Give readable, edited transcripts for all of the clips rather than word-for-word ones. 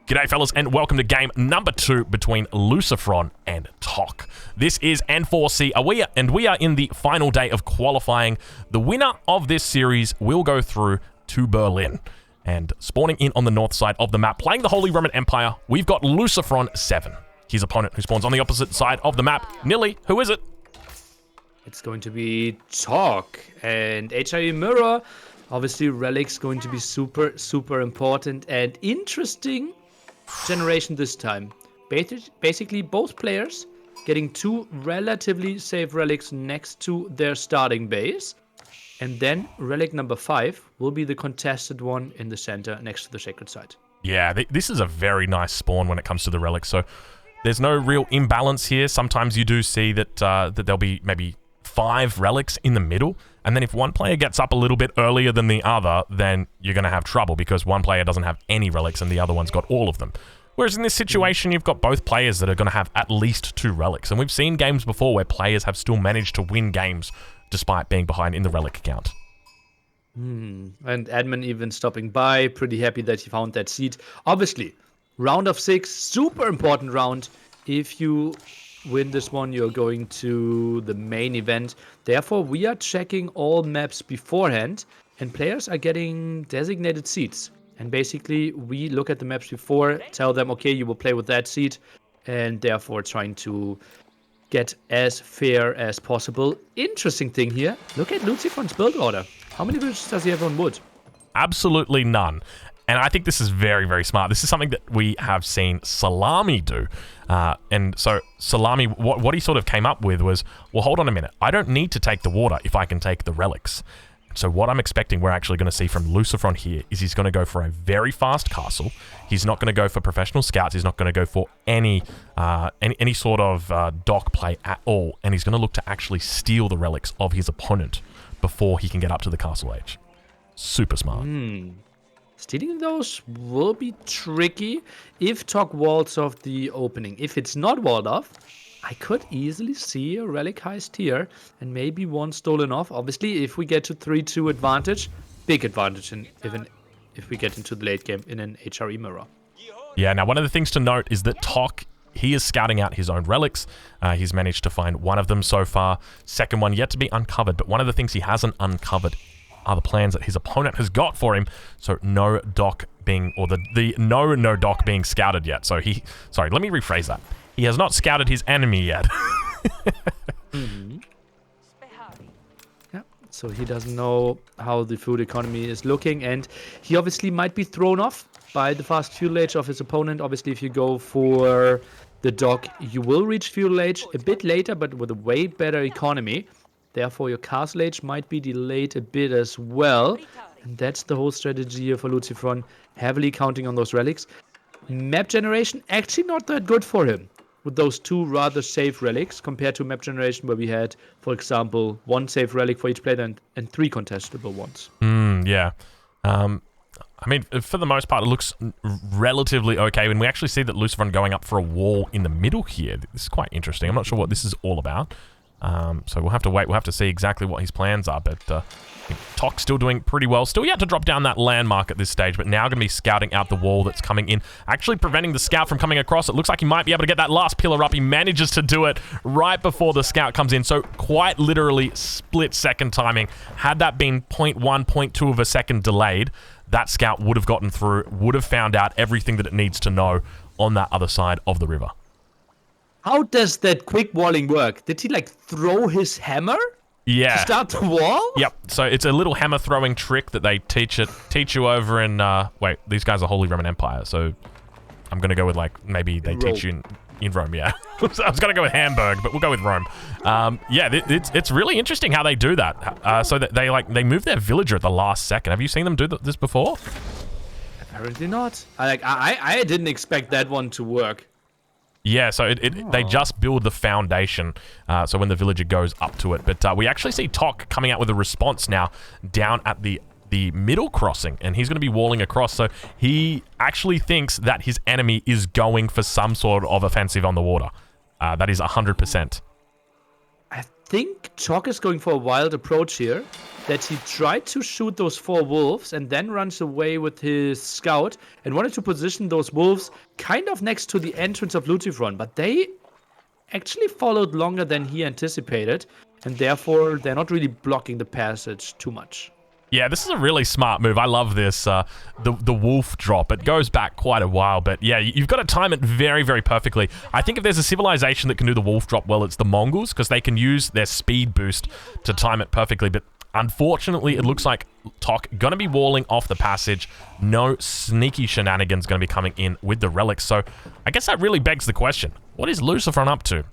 G'day fellas and welcome to game number 2 between Lucifron and Tok. This is N4C and we are in the final day of qualifying. The winner of this series will go through to Berlin. And spawning in on the north side of the map, playing the Holy Roman Empire, we've got Lucifron 7. His opponent who spawns on the opposite side of the map, Nili, who is it? It's going to be Tok and HIE Mirror. Obviously, Relic's going to be super important and interesting generation this time. Basically, both players getting 2 relatively safe relics next to their starting base. And then relic number 5 will be the contested one in the center next to the sacred site. Yeah, this is a very nice spawn when it comes to the relics. So there's no real imbalance here. Sometimes you do see that there'll be maybe 5 relics in the middle. And then if one player gets up a little bit earlier than the other, then you're going to have trouble because one player doesn't have any relics and the other one's got all of them. Whereas in this situation, you've got both players that are going to have at least 2 relics. And we've seen games before where players have still managed to win games despite being behind in the relic count. And admin even stopping by, pretty happy that he found that seed. Obviously, round of 6, super important round. If you win this one, you're going to the main event. Therefore, we are checking all maps beforehand, and players are getting designated seats. And basically, we look at the maps before, tell them, okay, you will play with that seat, and therefore trying to get as fair as possible. Interesting thing here, look at Lucifron's build order. How many villages does he have on wood? Absolutely none. And I think this is very, very smart. This is something that we have seen Salami do. And so Salami, what he sort of came up with was, well, hold on a minute. I don't need to take the water if I can take the relics. So what I'm expecting we're actually going to see from Lucifron here is he's going to go for a very fast castle. He's not going to go for professional scouts. He's not going to go for any sort of dock play at all. And he's going to look to actually steal the relics of his opponent before he can get up to the castle age. Super smart. Stealing those will be tricky if Tok walls off the opening. If it's not walled off, I could easily see a relic heist here and maybe one stolen off. Obviously, if we get to 3-2 advantage, big advantage even if we get into the late game in an HRE mirror. Yeah, now one of the things to note is that Tok, he is scouting out his own relics. He's managed to find one of them so far. Second one yet to be uncovered, but one of the things he hasn't uncovered are the plans that his opponent has got for him. So no dock being, or the no dock being scouted yet. So sorry, let me rephrase that. He has not scouted his enemy yet. Yeah, so he doesn't know how the food economy is looking, and he obviously might be thrown off by the fast fuel age of his opponent. Obviously, if you go for the dock, you will reach fuel age a bit later, but with a way better economy. Therefore, your castle age might be delayed a bit as well. And that's the whole strategy here for Lucifron, heavily counting on those relics. Map generation, actually not that good for him, with those 2 rather safe relics, compared to map generation where we had, for example, 1 safe relic for each player and 3 contestable ones. Yeah. I mean, for the most part, it looks relatively okay. And we actually see that Lucifron going up for a wall in the middle here. This is quite interesting. I'm not sure what this is all about. So we'll have to wait. We'll have to see exactly what his plans are. But Tok's still doing pretty well. Still yet to drop down that landmark at this stage, but now going to be scouting out the wall that's coming in, actually preventing the scout from coming across. It looks like he might be able to get that last pillar up. He manages to do it right before the scout comes in. So quite literally split-second timing. Had that been 0.1, 0.2 of a second delayed, that scout would have gotten through, would have found out everything that it needs to know on that other side of the river. How does that quick walling work? Did he like throw his hammer? Yeah. To start the wall? Yep. So it's a little hammer throwing trick that they teach you over in wait, these guys are Holy Roman Empire, so I'm gonna go with like maybe they teach you in Rome, yeah. I was gonna go with Hamburg, but we'll go with Rome. Yeah, it's really interesting how they do that. So that they move their villager at the last second. Have you seen them do this before? Apparently not. I didn't expect that one to work. Yeah, so they just build the foundation, so when the villager goes up to it. But we actually see Tok coming out with a response now down at the middle crossing, and he's going to be walling across. So he actually thinks that his enemy is going for some sort of offensive on the water. That is 100%. think Chalk is going for a wild approach here. That he tried to shoot those 4 wolves and then runs away with his scout and wanted to position those wolves kind of next to the entrance of Lutifron, but they actually followed longer than he anticipated, and therefore they're not really blocking the passage too much. Yeah, this is a really smart move. I love this, the wolf drop. It goes back quite a while, but yeah, you've got to time it very, very perfectly. I think if there's a civilization that can do the wolf drop well, it's the Mongols, because they can use their speed boost to time it perfectly, but unfortunately, it looks like Tok going to be walling off the passage. No sneaky shenanigans going to be coming in with the relics, so I guess that really begs the question, what is Lucifron up to?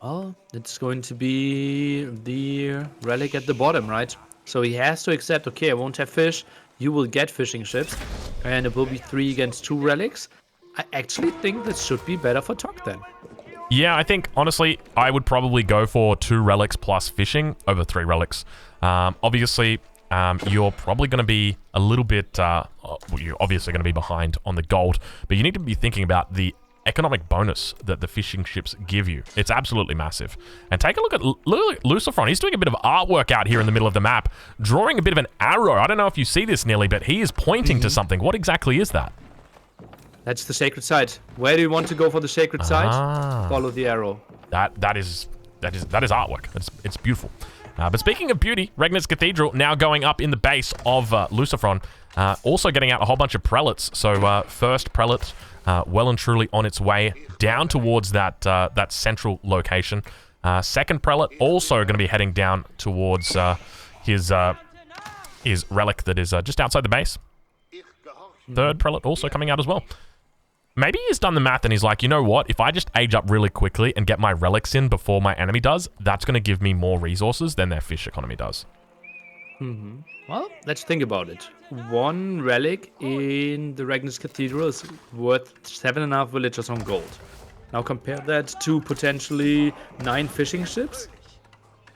Well, it's going to be the relic at the bottom, right? So he has to accept, okay, I won't have fish, you will get fishing ships, and it will be 3 against 2 relics. I actually think this should be better for Tok then. Yeah, I think, honestly, I would probably go for 2 relics plus fishing over 3 relics. Obviously, you're probably going to be a little bit, you're obviously going to be behind on the gold, but you need to be thinking about the economic bonus that the fishing ships give you. It's absolutely massive. And take a look at Lucifron. He's doing a bit of artwork out here in the middle of the map, drawing a bit of an arrow. I don't know if you see this, Nili, but he is pointing to something. What exactly is that? That's the sacred site. Where do you want to go for the sacred site? Follow the arrow. That is artwork. It's beautiful. But speaking of beauty, Regnitz Cathedral now going up in the base of Lucifron, also getting out a whole bunch of prelates. So first prelate well and truly on its way down towards that central location. Second prelate also going to be heading down towards his relic that is just outside the base. Third prelate also coming out as well. Maybe he's done the math and he's like, you know what? If I just age up really quickly and get my relics in before my enemy does, that's going to give me more resources than their fish economy does. Well, let's think about it. 1 relic in the Regnitz Cathedral is worth 7.5 villagers on gold. Now compare that to potentially 9 fishing ships.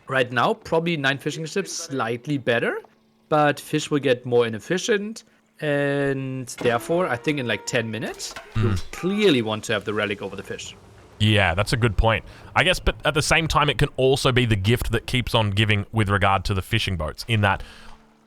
Right now, probably 9 fishing ships, slightly better, but fish will get more inefficient. And therefore, I think in like 10 minutes, you'll clearly want to have the relic over the fish. Yeah, that's a good point. I guess, but at the same time, it can also be the gift that keeps on giving with regard to the fishing boats, in that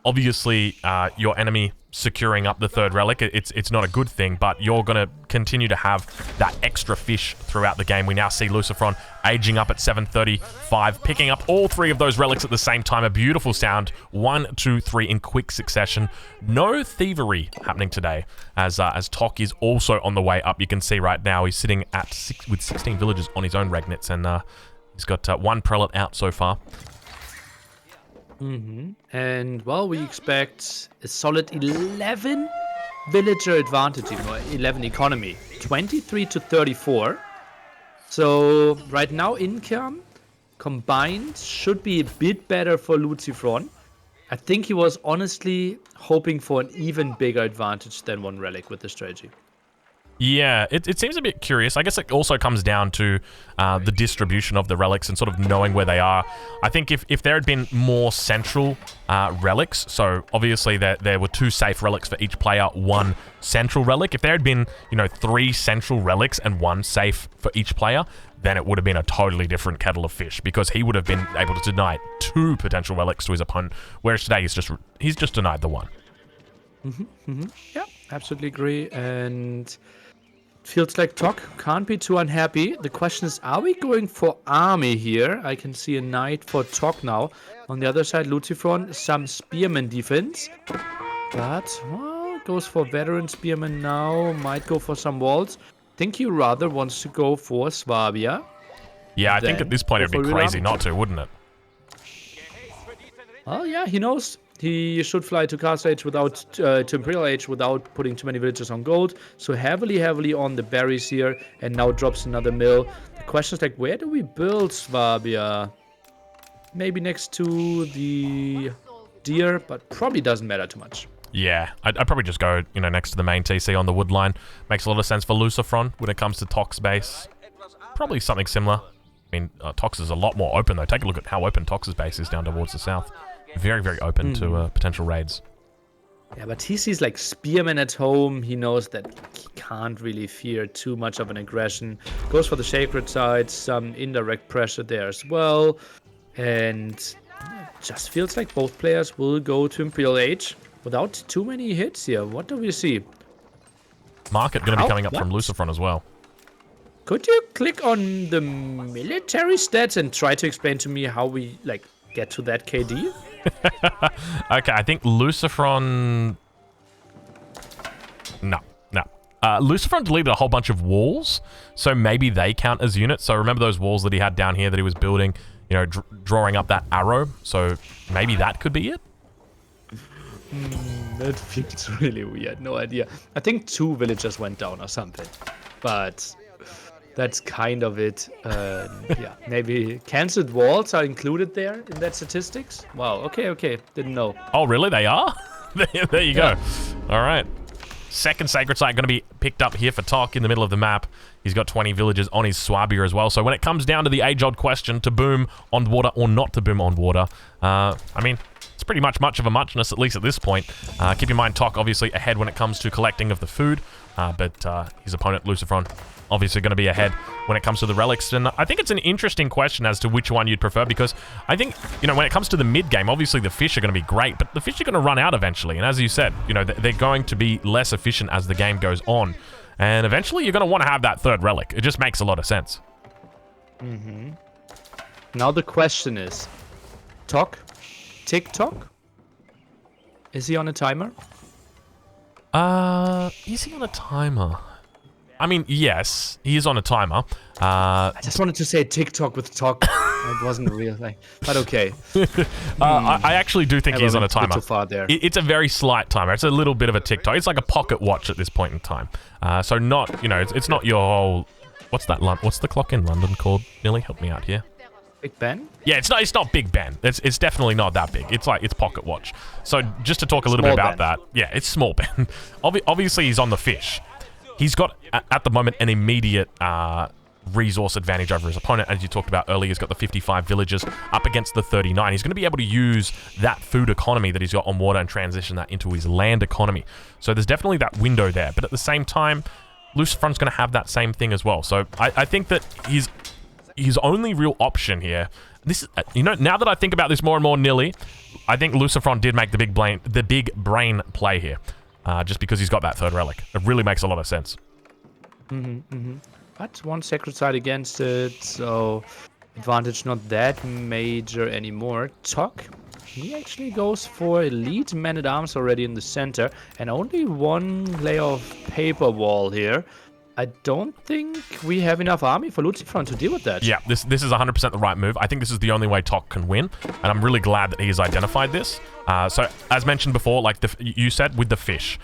obviously your enemy securing up the 3rd relic, it's not a good thing, but you're going to continue to have that extra fish throughout the game. We now see Lucifron aging up at 7:35, picking up all 3 of those relics at the same time. A beautiful sound. 1, 2, 3 in quick succession. No thievery happening today, as Tok is also on the way up. You can see right now he's sitting at with 16 villagers on his own Regnitz, and he's got 1 prelate out so far. And, well, we expect a solid 11 villager advantage, or 11 economy. 23 to 34. So, right now, income combined should be a bit better for Lucifron. I think he was honestly hoping for an even bigger advantage than 1 relic with this strategy. Yeah, it seems a bit curious. I guess it also comes down to the distribution of the relics and sort of knowing where they are. I think if there had been more central relics, so obviously there were 2 safe relics for each player, 1 central relic. If there had been, 3 central relics and 1 safe for each player, then it would have been a totally different kettle of fish, because he would have been able to deny 2 potential relics to his opponent, whereas today he's just denied the 1. Yeah, absolutely agree. And feels like Tok can't be too unhappy. The question is, are we going for army here? I can see a knight for Tok now. On the other side, Lucifron, some spearman defense. But, well, goes for veteran spearman now. Might go for some walls. Think he rather wants to go for Swabia. Yeah, I think at this point it'd be crazy not to, wouldn't it? Well, yeah, he knows. He should fly to Castle Age to Imperial Age without putting too many villagers on gold. So heavily on the berries here, and now drops another mill. The question is, like, where do we build Swabia? Maybe next to the deer, but probably doesn't matter too much. Yeah, I'd probably just go, next to the main TC on the wood line. Makes a lot of sense for Lucifron when it comes to Tok's base. Probably something similar. I mean, Tox is a lot more open, though. Take a look at how open Tox's base is down towards the south. Very, very open to potential raids. Yeah, but he sees like spearmen at home. He knows that he can't really fear too much of an aggression. Goes for the sacred side, some indirect pressure there as well. And just feels like both players will go to Imperial Age without too many hits here. What do we see? Market going to be coming up from Lucifron as well. Could you click on the military stats and try to explain to me how we like get to that KD? Okay, I think Lucifron... No. Lucifron deleted a whole bunch of walls, so maybe they count as units. So remember those walls that he had down here that he was building, you know, drawing up that arrow? So maybe that could be it? That feels really weird. No idea. I think 2 villagers went down or something, but that's kind of it. Yeah, maybe cancelled walls are included there in that statistics. Wow. Okay. Didn't know. Oh, really? They are? There you go. All right. Second Sacred Site going to be picked up here for Tok in the middle of the map. He's got 20 villagers on his Swabia as well. So when it comes down to the age-old question, to boom on water or not to boom on water, I mean, it's pretty much of a muchness, at least at this point. Keep in mind, Tok obviously ahead when it comes to collecting of the food, but his opponent, Lucifron, obviously going to be ahead when it comes to the relics. And I think it's an interesting question as to which one you'd prefer, because I think, you know, when it comes to the mid-game, obviously the fish are going to be great, but the fish are going to run out eventually. And as you said, you know, they're going to be less efficient as the game goes on. And eventually you're going to want to have that third relic. It just makes a lot of sense. Now the question is, TikTok? Is he on a timer? Is he on a timer? I mean, yes, he is on a timer. I just wanted to say TikTok with Tok. It wasn't a real thing, but okay. I actually do think he's on a timer. Too far there. It's a very slight timer. It's a little bit of a TikTok. It's like a pocket watch at this point in time. So not, you know, it's not your whole... What's the clock in London called? Nili, help me out here. Big Ben? Yeah, it's not Big Ben. It's definitely not that big. It's pocket watch. So just to talk a little bit about that. Yeah, it's small Ben. Obviously, he's on the fish. He's got, at the moment, an immediate resource advantage over his opponent. As you talked about earlier, he's got the 55 villagers up against the 39. He's going to be able to use that food economy that he's got on water and transition that into his land economy. So there's definitely that window there. But at the same time, Lucifron's going to have that same thing as well. So I think that his only real option here... This, you know, now that I think about this more and more, Nili, I think Lucifron did make the big brain play here. Just because he's got that third relic. It really makes a lot of sense. But one sacred side against it, so advantage not that major anymore. Tok, he actually goes for elite man-at-arms already in the center, and only one layer of paper wall here. I don't think we have enough army for Lucifron to deal with that. Yeah, this is 100% the right move. I think this is the only way Tok can win, and I'm really glad that he has identified this. So, as mentioned before, like you said, with the fish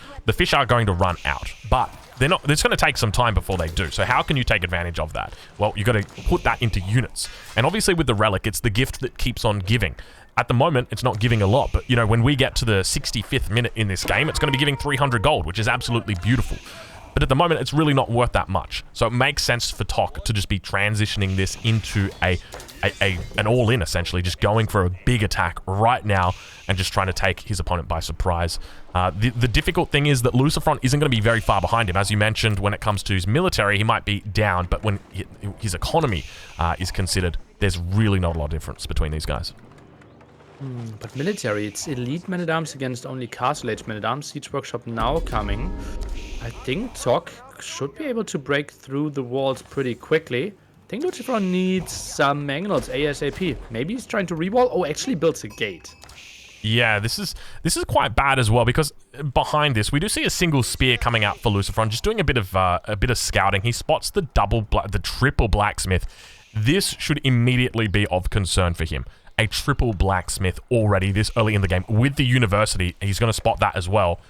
are going to run out, but they're not. It's going to take some time before they do. So how can you take advantage of that? Well, you got to put that into units, and obviously with the relic, it's the gift that keeps on giving. At the moment, it's not giving a lot, but you know, when we get to the 65th minute in this game, it's going to be giving 300 gold, which is absolutely beautiful. But at the moment, it's really not worth that much. So it makes sense for Tok to just be transitioning this into an all-in, essentially, just going for a big attack right now and just trying to take his opponent by surprise. The difficult thing is that Lucifron isn't going to be very far behind him. As you mentioned, when it comes to his military, he might be down, but when his economy is considered, there's really not a lot of difference between these guys. But military, it's elite men-at-arms against only castle age men-at-arms. Siege workshop now coming. I think Tok should be able to break through the walls pretty quickly. I think Lucifron needs some mangonels ASAP. Maybe he's trying to rewall. Oh, actually builds a gate. Yeah, this is quite bad as well, because behind this we do see a single spear coming out for Lucifron, just doing a bit of scouting. He spots the triple blacksmith. This should immediately be of concern for him. A triple blacksmith already this early in the game with the university. He's going to spot that as well.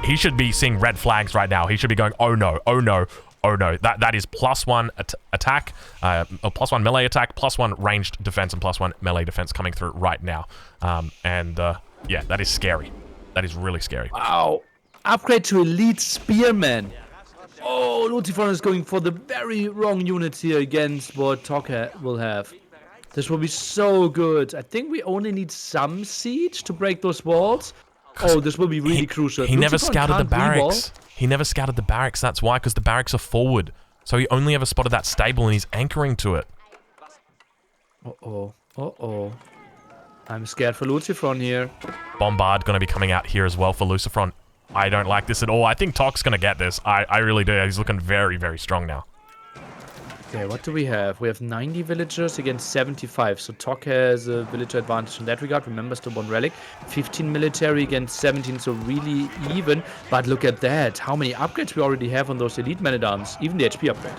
He should be seeing red flags right now. He should be going, oh no, oh no, oh no. That is +1 attack, a +1 melee attack, +1 ranged defense, and +1 melee defense coming through right now. Yeah, that is scary. That is really scary. Wow. Upgrade to elite spearman. Oh, Lucifron is going for the very wrong units here against what Tok will have. This will be so good. I think we only need some siege to break those walls. Oh, this will be really crucial. He never Lucifron scouted the can't re-wall. barracks. He never scouted the barracks. That's why, because the barracks are forward. So he only ever spotted that stable, and he's anchoring to it. Uh-oh. Uh-oh. I'm scared for Lucifron here. Bombard going to be coming out here as well for Lucifron. I don't like this at all. I think Tok's going to get this. I really do. He's looking very, very strong now. Okay, what do we have? We have 90 villagers against 75. So Tok has a villager advantage in that regard. Remember, still one relic. 15 military against 17, so really even. But look at that. How many upgrades we already have on those elite men-at-arms. Even the HP upgrade.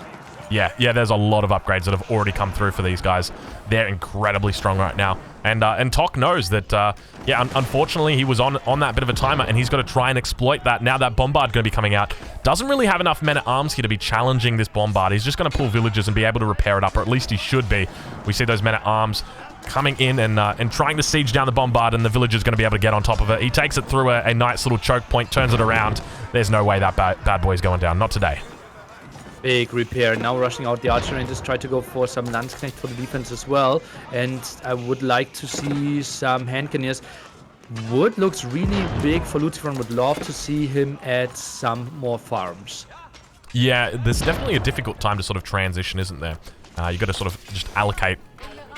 Yeah, there's a lot of upgrades that have already come through for these guys. They're incredibly strong right now. And Tok knows that, unfortunately, he was on that bit of a timer, and he's got to try and exploit that. Now that Bombard going to be coming out. Doesn't really have enough men-at-arms here to be challenging this Bombard. He's just going to pull villagers and be able to repair it up, or at least he should be. We see those men-at-arms coming in and trying to siege down the Bombard, and the villager's going to be able to get on top of it. He takes it through a nice little choke point, turns it around. There's no way that bad boy's going down. Not today. Big repair. Now rushing out the archer and just try to go for some Landsknecht for the defense as well. And I would like to see some hand cannoneers. Wood looks really big for Lucifron. Would love to see him at some more farms. Yeah, there's definitely a difficult time to sort of transition, isn't there? You got to sort of just allocate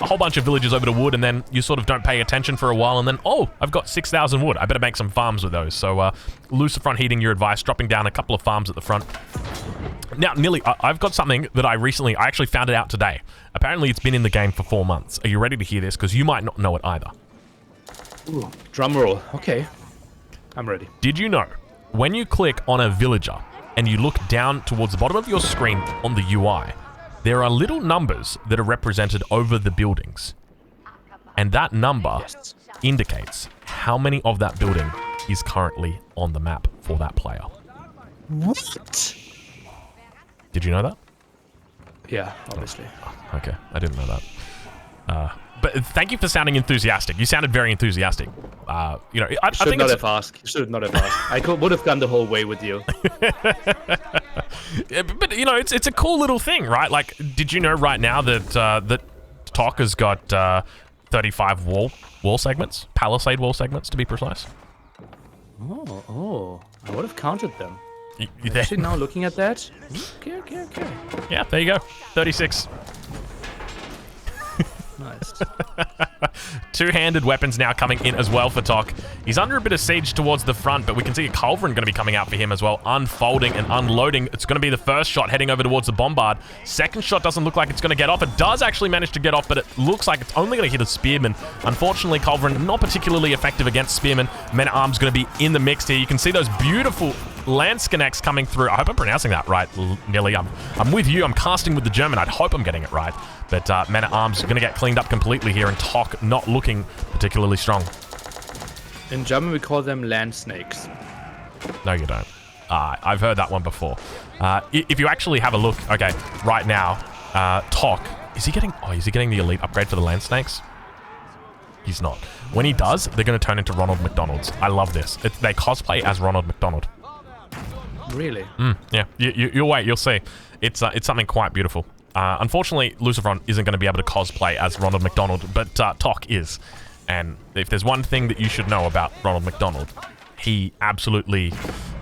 a whole bunch of villages over to wood, and then you sort of don't pay attention for a while, and then, oh, I've got 6,000 wood. I better make some farms with those. So, Lucifron heeding your advice, dropping down a couple of farms at the front. Now, Nili, I've got something that I actually found it out today. Apparently, it's been in the game for 4 months. Are you ready to hear this? Because you might not know it either. Ooh, drum roll. Okay. I'm ready. Did you know, when you click on a villager and you look down towards the bottom of your screen on the UI, there are little numbers that are represented over the buildings. And that number indicates how many of that building is currently on the map for that player. What? Did you know that? Yeah, obviously. Oh, okay, I didn't know that. But thank you for sounding enthusiastic. You sounded very enthusiastic. I should think not have asked. Should not have asked. I would have gone the whole way with you. Yeah, but it's a cool little thing, right? Like, did you know right now that that Tok has got 35 wall segments, palisade wall segments to be precise? Oh, I would have counted them. Actually, now looking at that. Okay. Yeah, there you go. 36. Nice. Two-handed weapons now coming in as well for Tok. He's under a bit of siege towards the front, but we can see a Culverin going to be coming out for him as well, unfolding and unloading. It's going to be the first shot heading over towards the Bombard. Second shot doesn't look like it's going to get off. It does actually manage to get off, but it looks like it's only going to hit a Spearman. Unfortunately, Culverin not particularly effective against Spearman. Men-at-Arms going to be in the mix here. You can see those beautiful Landsknechts coming through. I hope I'm pronouncing that right, Nili. I'm with you. I'm casting with the German. I'd hope I'm getting it right. But Men-at-Arms are going to get cleaned up completely here, and Tok not looking particularly strong. In German, we call them land snakes. No, you don't. I've heard that one before. If you actually have a look, okay, right now, Tok, is he getting the elite upgrade for the Landsknechts? He's not. When he does, they're going to turn into Ronald McDonald's. I love this. They cosplay as Ronald McDonald. Really? Yeah. You'll wait. You'll see. It's something quite beautiful. Unfortunately, Lucifron isn't going to be able to cosplay as Ronald McDonald, but Tok is. And if there's one thing that you should know about Ronald McDonald, he absolutely,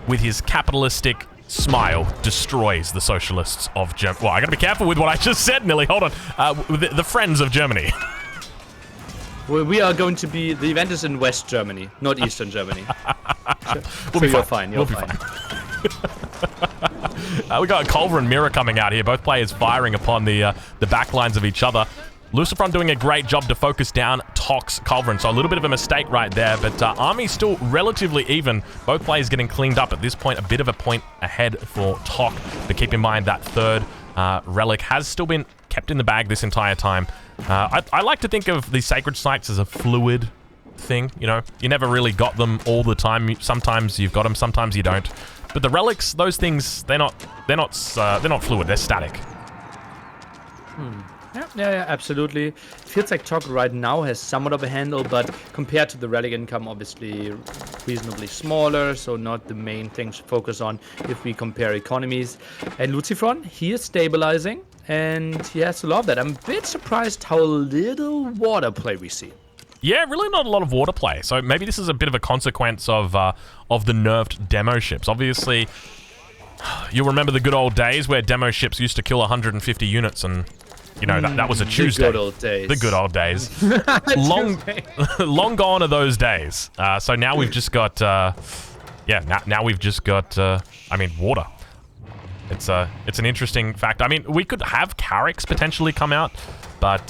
with his capitalistic smile, destroys the socialists of Germany. Well, I got to be careful with what I just said, Nili. Hold on. The friends of Germany. Well, we are going to be... The event is in West Germany, not Eastern Germany. We'll be fine. We'll be fine. We got Culver and Mira coming out here. Both players firing upon the back lines of each other. Lucifron doing a great job to focus down Tok's Culverin. So a little bit of a mistake right there, but Army's still relatively even. Both players getting cleaned up at this point. A bit of a point ahead for Tok. But keep in mind that third relic has still been kept in the bag this entire time. I like to think of the sacred sites as a fluid thing. You never really got them all the time. Sometimes you've got them, sometimes you don't. But the relics, those things, they're not fluid. They're static. Yeah, absolutely. Feels like Tok right now has somewhat of a handle, but compared to the relic income, obviously reasonably smaller, so not the main thing to focus on if we compare economies. And Lucifron, he is stabilizing, and he has to love that. I'm a bit surprised how little water play we see. Yeah, really not a lot of water play. So maybe this is a bit of a consequence of the nerfed demo ships. Obviously, you'll remember the good old days where demo ships used to kill 150 units and, you know, that was a Tuesday. The good old days. The good old days. long gone are those days. So now we've just got, now we've just got, water. It's an interesting fact. I mean, we could have Carracks potentially come out, but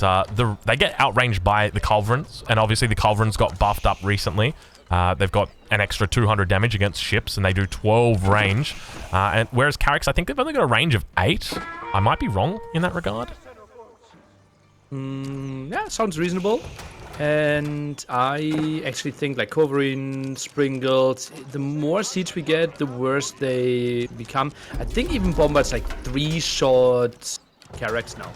they get outranged by the Culverins, and obviously the Culverins got buffed up recently. They've got an extra 200 damage against ships, and they do 12 range. And whereas Carracks, I think they've only got a range of 8. I might be wrong in that regard. Yeah, sounds reasonable. And I actually think like Culverin, Springald, the more siege we get, the worse they become. I think even Bombard's like 3-shot Carracks now.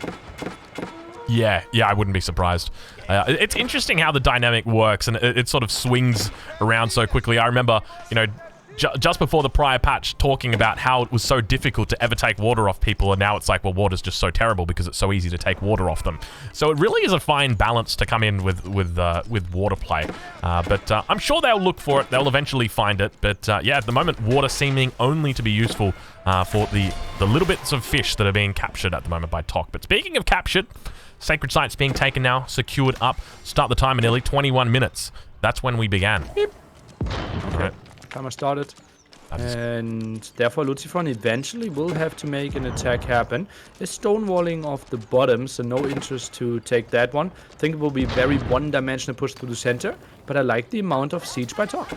Yeah, I wouldn't be surprised. It's interesting how the dynamic works, and it sort of swings around so quickly. I remember, you know, just before the prior patch talking about how it was so difficult to ever take water off people, and now it's like, well, water's just so terrible because it's so easy to take water off them. So it really is a fine balance to come in with water play. But I'm sure they'll look for it. They'll eventually find it. But yeah, at the moment, water seeming only to be useful for the little bits of fish that are being captured at the moment by Tok. But speaking of captured, Sacred Site's being taken now, secured up. Start the timer, Nili, 21 minutes. That's when we began. Beep. All right. Timer started. And therefore Lucifron eventually will have to make an attack happen. There's stonewalling off the bottom, so no interest to take that one. I think it will be very one-dimensional push through the center, but I like the amount of siege by Tok.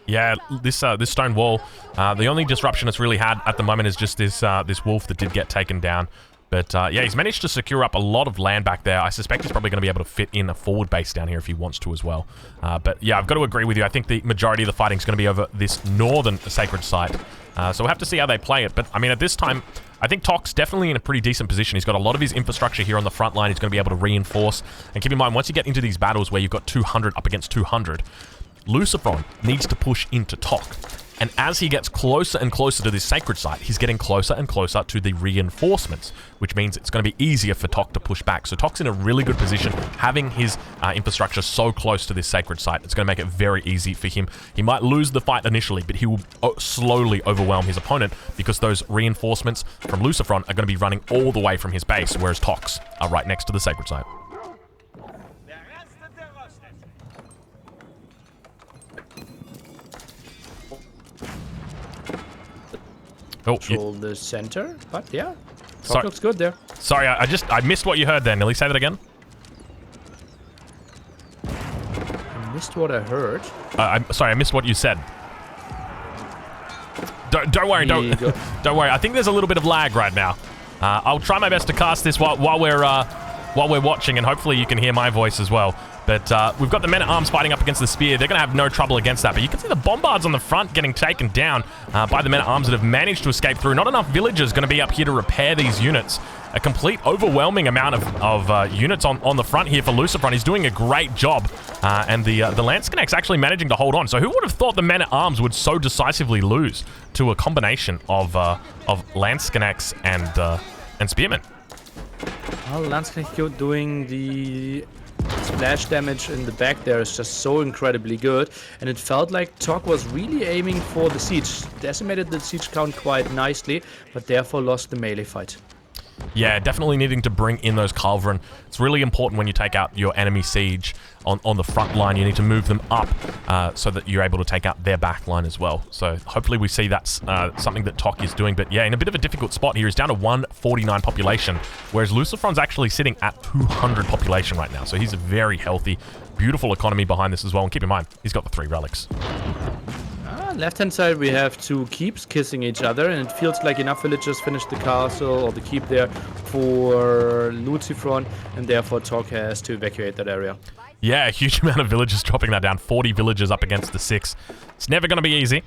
Yeah, this stone wall, the only disruption it's really had at the moment is just this wolf that did get taken down. But yeah, he's managed to secure up a lot of land back there. I suspect he's probably going to be able to fit in a forward base down here if he wants to as well. But yeah, I've got to agree with you. I think the majority of the fighting is going to be over this northern Sacred Site. So we'll have to see how they play it. But I mean, at this time, I think Tok's definitely in a pretty decent position. He's got a lot of his infrastructure here on the front line. He's going to be able to reinforce. And keep in mind, once you get into these battles where you've got 200 up against 200, Lucifron needs to push into Tok. And as he gets closer and closer to this Sacred Site, he's getting closer and closer to the reinforcements, which means it's going to be easier for Tok to push back. So Tok's in a really good position, having his infrastructure so close to this Sacred Site. It's going to make it very easy for him. He might lose the fight initially, but he will slowly overwhelm his opponent because those reinforcements from Lucifron are going to be running all the way from his base, whereas Tok's are right next to the Sacred Site. Control the center, but yeah, Tok looks good there. Sorry, I missed what you heard there, Nili. Say that again. I missed what I heard. Sorry, I missed what you said. Don't worry, don't worry. I think there's a little bit of lag right now. I'll try my best to cast this while we're watching, and hopefully you can hear my voice as well. But we've got the men-at-arms fighting up against the spear. They're going to have no trouble against that. But you can see the bombards on the front getting taken down by the men-at-arms that have managed to escape through. Not enough villagers going to be up here to repair these units. A complete overwhelming amount of units on the front here for Lucifron. He's doing a great job. And the Landscanax actually managing to hold on. So who would have thought the men-at-arms would so decisively lose to a combination of Landscanax and Spearmen? Well, Landscanax doing the splash damage in the back there is just so incredibly good, and it felt like Tok was really aiming for the siege. Decimated the siege count quite nicely, but therefore lost the melee fight. Yeah, definitely needing to bring in those Culverin. It's really important when you take out your enemy siege on the front line. You need to move them up so that you're able to take out their back line as well. So hopefully we see that's something that Tok is doing. But yeah, in a bit of a difficult spot here. He's down to 149 population, whereas Lucifron's actually sitting at 200 population right now. So he's a very healthy, beautiful economy behind this as well. And keep in mind, he's got the 3 relics. Left-hand side, we have 2 keeps kissing each other, and it feels like enough villagers finished the castle or the keep there for Lucifron, and therefore Tok has to evacuate that area. Yeah, a huge amount of villagers dropping that down. 40 villagers up against the 6. It's never going to be easy,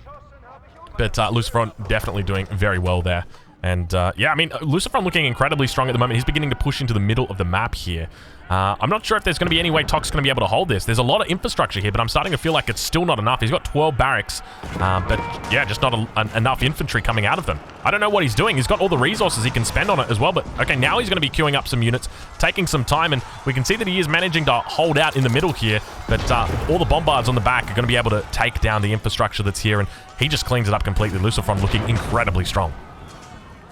but Lucifron definitely doing very well there. And, yeah, I mean, Lucifron looking incredibly strong at the moment. He's beginning to push into the middle of the map here. I'm not sure if there's going to be any way Tok's going to be able to hold this. There's a lot of infrastructure here, but I'm starting to feel like it's still not enough. He's got 12 barracks, but, yeah, just not enough infantry coming out of them. I don't know what he's doing. He's got all the resources he can spend on it as well, but, okay, now he's going to be queuing up some units, taking some time, and we can see that he is managing to hold out in the middle here, but all the bombards on the back are going to be able to take down the infrastructure that's here, and he just cleans it up completely. Lucifron looking incredibly strong.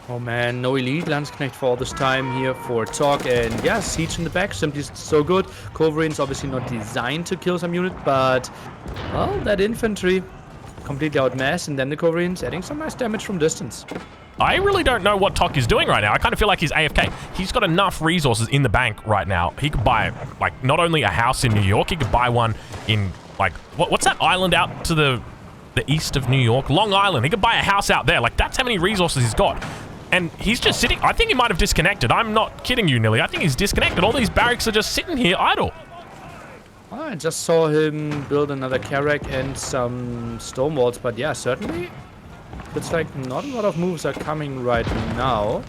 Oh man, no elite Landsknecht for all this time here for Tok, and yeah, siege in the back, simply so good. Culverins obviously not designed to kill some unit, but, well, that infantry completely outmassed, and then the Culverins adding some nice damage from distance. I really don't know what Tok is doing right now. I kind of feel like he's AFK. He's got enough resources in the bank right now. He could buy, like, not only a house in New York, he could buy one in, like, what's that island out to the east of New York? Long Island. He could buy a house out there. Like, that's how many resources he's got. And he's just sitting. I think he might have disconnected. I'm not kidding you, Nili. I think he's disconnected. All these barracks are just sitting here idle. I just saw him build another Carrack and some stone walls, but yeah, certainly. Looks like not a lot of moves are coming right now.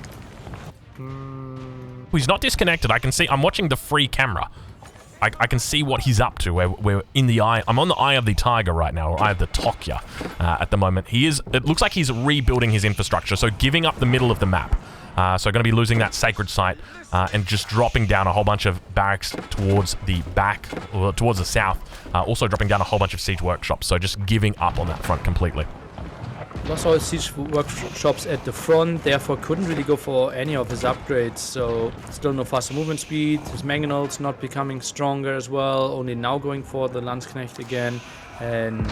He's not disconnected. I can see. I'm watching the free camera. I can see what he's up to. We're in the eye. I'm on the eye of the tiger right now, or eye of the Tokya at the moment. It looks like he's rebuilding his infrastructure, so giving up the middle of the map. So going to be losing that sacred site and just dropping down a whole bunch of barracks towards the back, or towards the south. Also dropping down a whole bunch of siege workshops, so just giving up on that front completely. Lost all his siege workshops at the front, therefore couldn't really go for any of his upgrades, so still no faster movement speed. His mangonels not becoming stronger as well, only now going for the Landsknecht again, and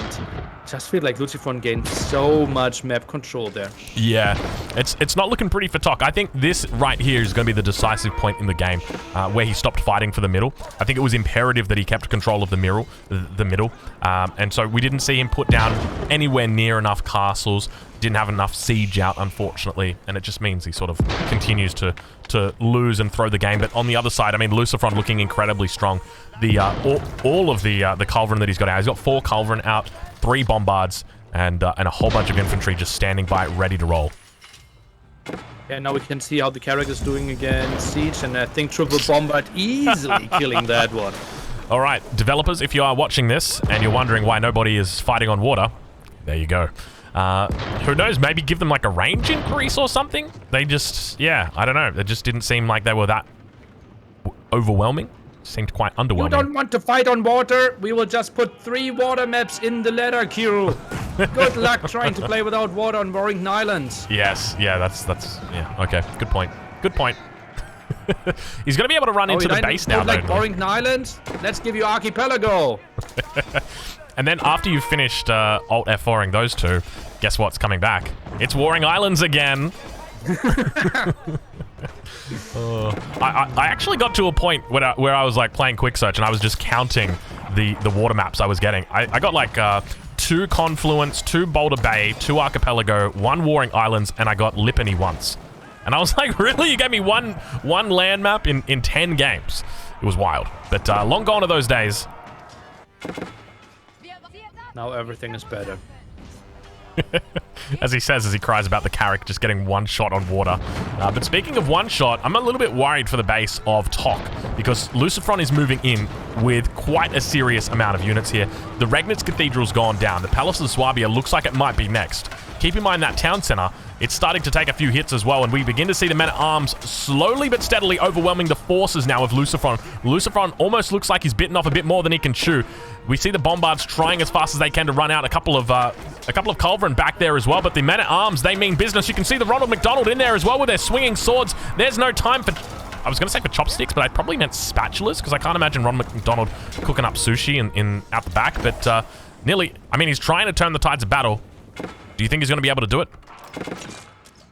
just feel like Lucifron gained so much map control there. Yeah, it's not looking pretty for Tok. I think this right here is going to be the decisive point in the game where he stopped fighting for the middle. I think it was imperative that he kept control of the middle, and so we didn't see him put down anywhere near enough castles. Didn't have enough siege out, unfortunately, and it just means he sort of continues to lose and throw the game. But on the other side, I mean, Lucifron looking incredibly strong. All of the Culverin that he's got out. He's got 4 Culverin out, 3 bombards, and a whole bunch of infantry just standing by, ready to roll. Yeah, now we can see how the Carrack is doing against siege, and I think triple bombard easily killing that one. All right, developers, if you are watching this and you're wondering why nobody is fighting on water, there you go. Who knows, maybe give them like a range increase or something? They just, yeah, I don't know. It just didn't seem like they were that overwhelming. Seemed quite underwhelming. You don't want to fight on water? We will just put 3 water maps in the ladder queue. Good luck trying to play without water on Warrington Island. Yes, yeah, that's, yeah, okay, good point. Good point. He's going to be able to run into the base now, though. Like Warrington Island? Let's give you Archipelago. And then after you've finished Alt F4ing those two, guess what's coming back? It's Warring Islands again. I actually got to a point where I was like playing quick search and I was just counting the water maps I was getting. I got like 2 Confluence, 2 Boulder Bay, 2 Archipelago, 1 Warring Islands, and I got Lipany once. And I was like, really? You gave me one land map in 10 games? It was wild. But long gone are those days. Now everything is better. As he says, as he cries about the Carrack just getting 1 shot on water. But speaking of 1 shot, I'm a little bit worried for the base of Tok, because Lucifron is moving in with quite a serious amount of units here. The Regnitz Cathedral's gone down. The Palace of Swabia looks like it might be next. Keep in mind that town center, it's starting to take a few hits as well, and we begin to see the men-at-arms slowly but steadily overwhelming the forces now of Lucifron. Lucifron almost looks like he's bitten off a bit more than he can chew. We see the bombards trying as fast as they can to run out a couple of Culverin back there as well, but the men-at-arms, they mean business. You can see the Ronald McDonald in there as well with their swinging swords. There's no time for... I was going to say for chopsticks, but I probably meant spatulas, because I can't imagine Ronald McDonald cooking up sushi out the back, but Nili, I mean, he's trying to turn the tides of battle. Do you think he's going to be able to do it?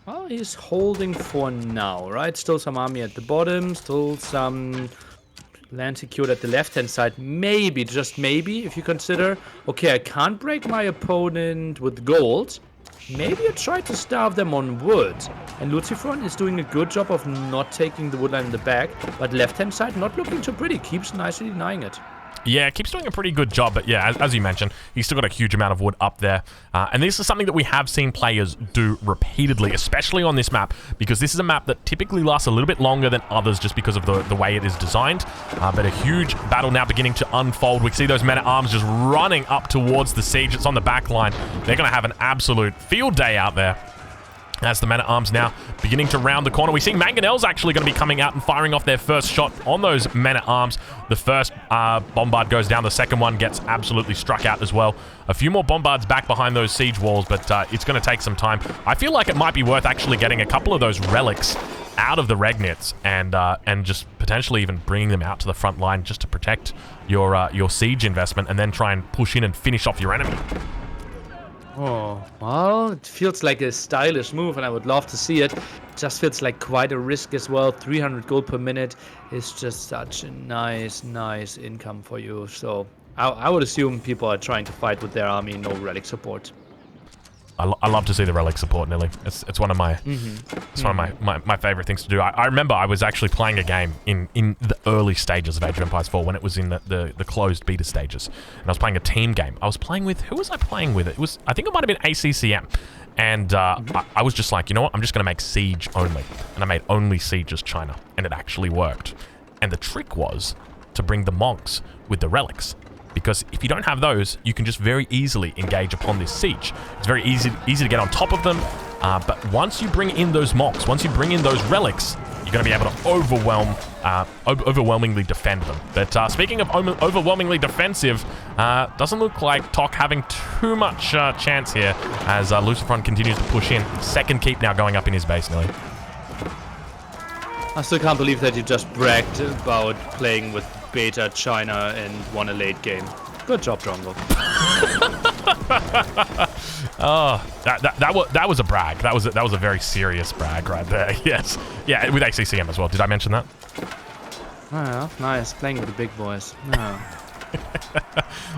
Well, he's holding for now, right? Still some army at the bottom, still some land secured at the left-hand side. Maybe, just maybe, if you consider, okay, I can't break my opponent with gold. Maybe I try to starve them on wood. And Lucifron is doing a good job of not taking the woodline in the back, but left-hand side not looking too pretty. Keeps nicely denying it. Yeah, keeps doing a pretty good job, but yeah, as you mentioned, he's still got a huge amount of wood up there. And this is something that we have seen players do repeatedly, especially on this map, because this is a map that typically lasts a little bit longer than others just because of the way it is designed. But a huge battle now beginning to unfold. We see those men-at-arms just running up towards the siege. It's on the back line. They're going to have an absolute field day out there. As the men-at-arms now beginning to round the corner. We see Mangonel's actually going to be coming out and firing off their first shot on those men-at-arms. The first bombard goes down. The second one gets absolutely struck out as well. A few more bombards back behind those siege walls, but it's going to take some time. I feel like it might be worth actually getting a couple of those relics out of the Regnits and just potentially even bringing them out to the front line just to protect your siege investment and then try and push in and finish off your enemy. Oh, well, it feels like a stylish move, and I would love to see it. Just feels like quite a risk as well. 300 gold per minute is just such a nice income for you. So I would assume people are trying to fight with their army, no relic support. I love to see the relic support, Nili. It's one of my it's one of my favorite things to do. I remember I was actually playing a game in the early stages of Age of Empires 4 when it was in the closed beta stages, and I was playing a team game. I was playing with who was I playing with? I think it might have been ACCM, and I was just like, you know what? I'm just gonna make siege only, and I made only siege as China, and it actually worked. And the trick was to bring the monks with the relics. Because if you don't have those, you can just very easily engage upon this siege. It's very easy to get on top of them, but once you bring in those mocks, once you bring in those relics, you're going to be able to overwhelmingly defend them. But speaking of overwhelmingly defensive, doesn't look like Tok having too much chance here as Lucifron continues to push in. Second keep now going up in his base, Nili. I still can't believe that you just bragged about playing with beta China and won a late game. Good job, Drongo. Oh, that was a brag. That was a very serious brag right there. Yes, yeah, with ACCM as well. Did I mention that? Oh, nice playing with the big boys. Oh.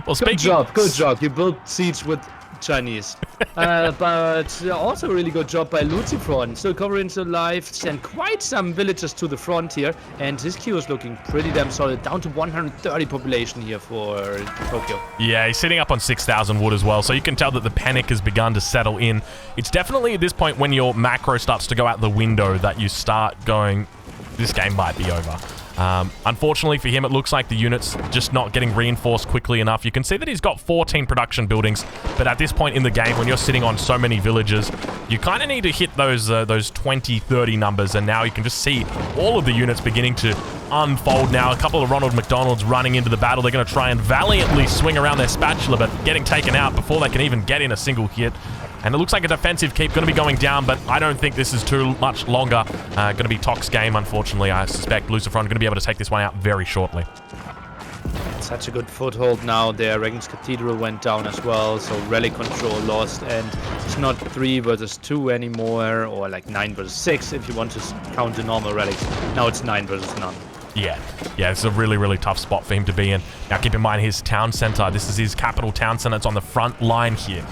Well, good job. You built siege with Chinese. But also a really good job by Lucifron. Still covering the lives and quite some villages to the front here. And his queue is looking pretty damn solid. Down to 130 population here for Tokyo. Yeah, he's sitting up on 6,000 wood as well. So you can tell that the panic has begun to settle in. It's definitely at this point when your macro starts to go out the window that you start going, this game might be over. Unfortunately for him, it looks like the unit's just not getting reinforced quickly enough. You can see that he's got 14 production buildings, but at this point in the game, when you're sitting on so many villages, you kind of need to hit those 20, 30 numbers, and now you can just see all of the units beginning to unfold now. A couple of Ronald McDonalds running into the battle. They're going to try and valiantly swing around their spatula, but getting taken out before they can even get in a single hit. And it looks like a defensive keep going to be going down, but I don't think this is too much longer going to be Tok's game, unfortunately. I suspect Lucifron going to be able to take this one out very shortly. Such a good foothold now there. Regn's Cathedral went down as well, so relic control lost, and it's not 3 versus 2 anymore, or like 9 versus 6 if you want to count the normal relics. Now it's 9 versus none. Yeah, it's a really tough spot for him to be in. Now, keep in mind his town center. This is his capital town center. It's on the front line here,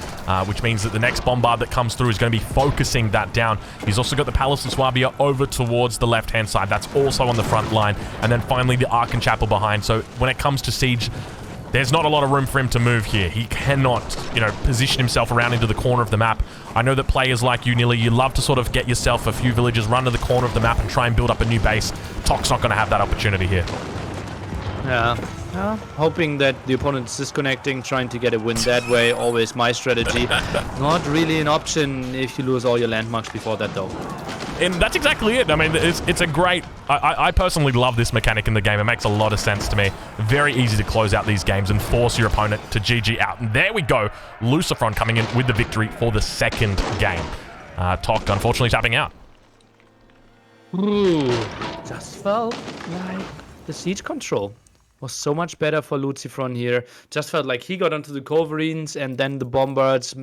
which means that the next bombard that comes through is going to be focusing that down. He's also got the Palace of Swabia over towards the left-hand side. That's also on the front line. And then finally the Arkan Chapel behind. So when it comes to siege, there's not a lot of room for him to move here. He cannot, position himself around into the corner of the map. I know that players like you, Nili, you love to sort of get yourself a few villages, run to the corner of the map and try and build up a new base. Tok's not going to have that opportunity here. Yeah, hoping that the opponent's disconnecting, trying to get a win that way. Always my strategy. Not really an option if you lose all your landmarks before that, though. And that's exactly it. I mean, it's a great... I personally love this mechanic in the game. It makes a lot of sense to me. Very easy to close out these games and force your opponent to GG out. And there we go. Lucifron coming in with the victory for the second game. Tok, unfortunately, tapping out. Ooh, just felt like the siege control was so much better for Lucifron here. Just felt like he got onto the Culverines and then the Bombards,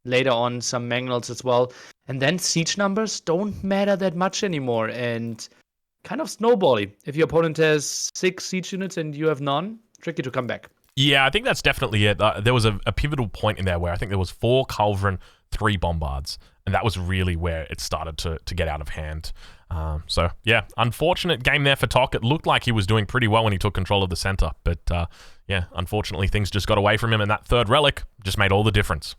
later on some Mangonels as well. And then siege numbers don't matter that much anymore, and kind of snowbally. If your opponent has 6 siege units and you have none, tricky to come back. Yeah, I think that's definitely it. There was a pivotal point in there where I think there was 4 Culverin, 3 Bombards, and that was really where it started to get out of hand. So, yeah, unfortunate game there for Tok. It looked like he was doing pretty well when he took control of the center, but yeah, unfortunately things just got away from him, and that third relic just made all the difference.